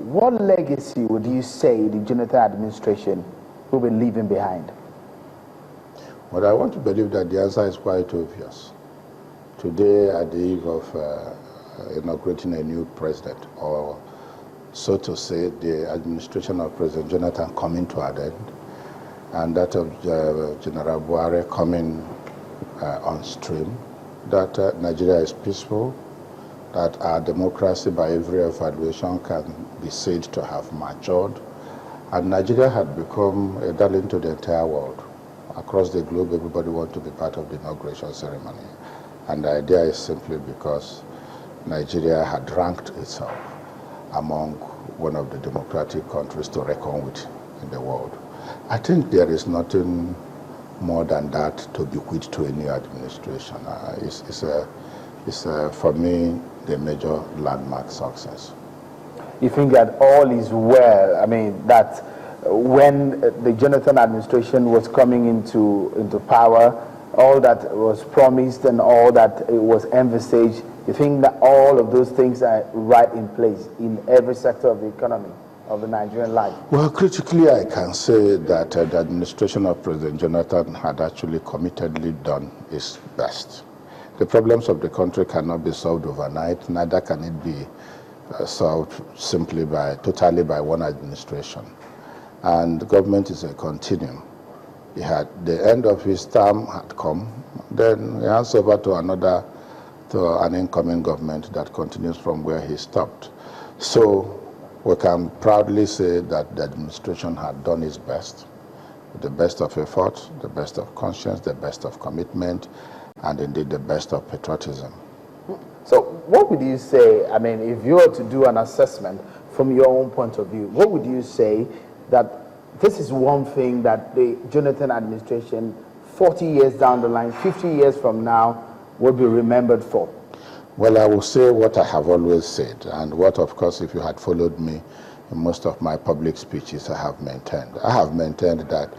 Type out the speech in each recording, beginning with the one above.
what legacy would you say the Jonathan administration will be leaving behind? Well, I want to believe that the answer is quite obvious. Today, at the eve of inaugurating a new president, or so to say, the administration of President Jonathan coming to an end, and that of General Buhari coming on stream, that Nigeria is peaceful, that our democracy by every evaluation can be said to have matured, and Nigeria had become a darling to the entire world. Across the globe, everybody wants to be part of the inauguration ceremony. And the idea is simply because Nigeria had ranked itself among one of the democratic countries to reckon with in the world. I think there is nothing more than that to bequeath to a new administration. It's for me, the major landmark success. You think that all is well? I mean, that when the Jonathan administration was coming into power, all that was promised and all that was envisaged, you think that all of those things are right in place in every sector of the economy of the Nigerian life? Well, critically, I can say that the administration of President Jonathan had actually committedly done its best. The problems of the country cannot be solved overnight, neither can it be solved simply totally by one administration. And government is a continuum. The end of his term had come, then he hands over to an incoming government that continues from where he stopped. So we can proudly say that the administration had done its best, the best of effort, the best of conscience, the best of commitment, and indeed the best of patriotism. So what would you say, I mean, if you were to do an assessment from your own point of view, what would you say that this is one thing that the Jonathan administration 40 years down the line, 50 years from now, will be remembered for? Well, I will say what I have always said, and what, of course, if you had followed me in most of my public speeches, I have maintained. I have maintained that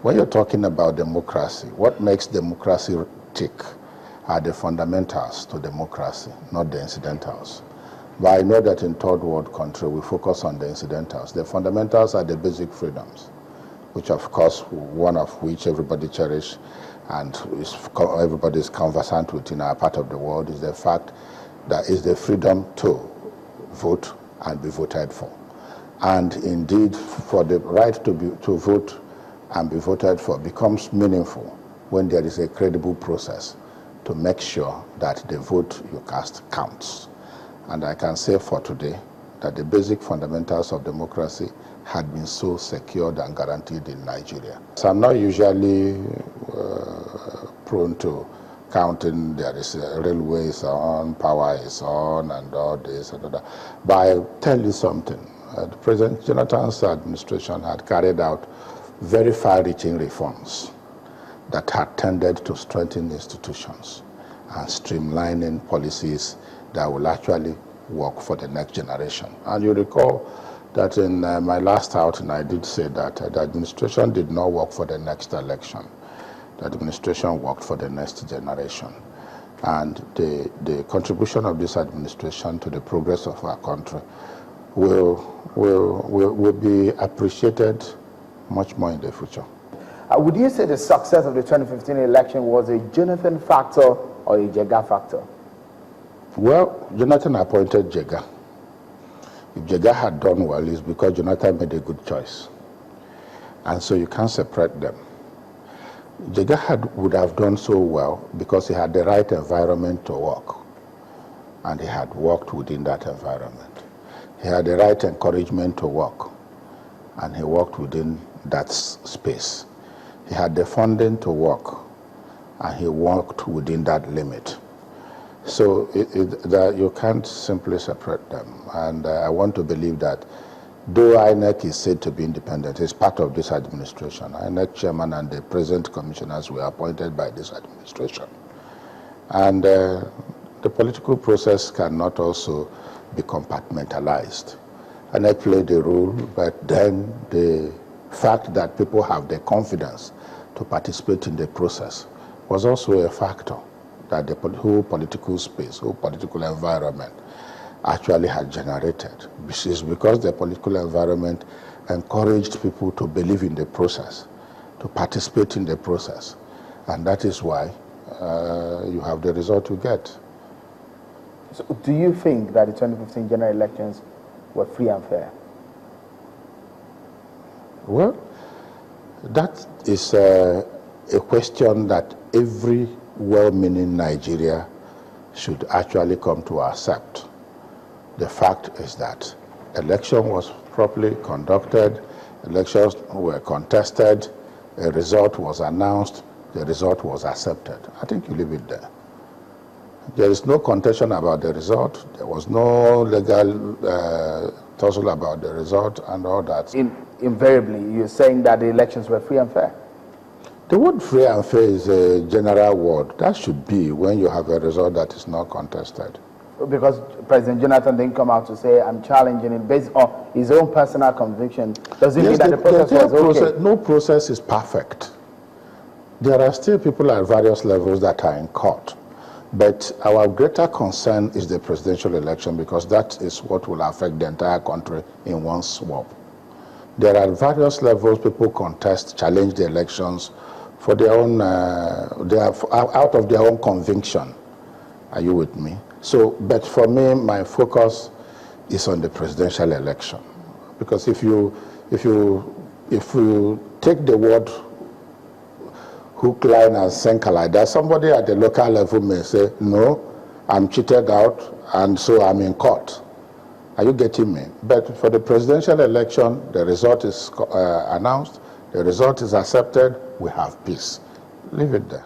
when you're talking about democracy, what makes democracy tick are the fundamentals to democracy, not the incidentals. But I know that in third world country, we focus on the incidentals. The fundamentals are the basic freedoms, which of course, one of which everybody cherishes and everybody is conversant with in our part of the world, is the fact that is the freedom to vote and be voted for. And indeed, for the right to vote and be voted for becomes meaningful when there is a credible process to make sure that the vote you cast counts. And I can say for today that the basic fundamentals of democracy had been so secured and guaranteed in Nigeria. So I'm not usually prone to counting there is railways on, power is on, and all this and all that. But I'll tell you something. President Jonathan's administration had carried out very far-reaching reforms that had tended to strengthen institutions and streamlining policies that will actually work for the next generation. And you recall that in my last outing, I did say that the administration did not work for the next election. The administration worked for the next generation. And the contribution of this administration to the progress of our country will be appreciated much more in the future. Would you say the success of the 2015 election was a Jonathan factor or a Jega factor? Well, Jonathan appointed Jega. If Jega had done well, it's because Jonathan made a good choice. And so you can't separate them. Jega would have done so well because he had the right environment to work. And he had worked within that environment. He had the right encouragement to work. And he worked within that space. He had the funding to work. And he worked within that limit. So you can't simply separate them. And I want to believe that though INEC is said to be independent, it's part of this administration. INEC chairman and the present commissioners were appointed by this administration. And the political process cannot also be compartmentalized. INEC played a role, but then the fact that people have the confidence to participate in the process was also a factor, that the whole political space, whole political environment actually had generated. This is because the political environment encouraged people to believe in the process, to participate in the process. And that is why you have the result you get. So do you think that the 2015 general elections were free and fair? Well, that is a question that every well-meaning Nigeria should actually come to accept. The fact is that election was properly conducted, elections were contested, a result was announced, the result was accepted. I think you leave it there. There is no contention about the result. There was no legal tussle about the result and all that. Invariably, you're saying that the elections were free and fair? The word free and fair is a general word. That should be when you have a result that is not contested. Because President Jonathan didn't come out to say, I'm challenging it based on his own personal conviction. Does it mean that the process was okay? No process is perfect. There are still people at various levels that are in court. But our greater concern is the presidential election, because that is what will affect the entire country in one swap. There are various levels people contest, challenge the elections for their own, out of their own conviction. Are you with me? So, but for me, my focus is on the presidential election, because if you take the word hook, line, and sinker like that, somebody at the local level may say, no, I'm cheated out, and so I'm in court. Are you getting me? But for the presidential election, the result is announced, the result is accepted, we have peace. Leave it there.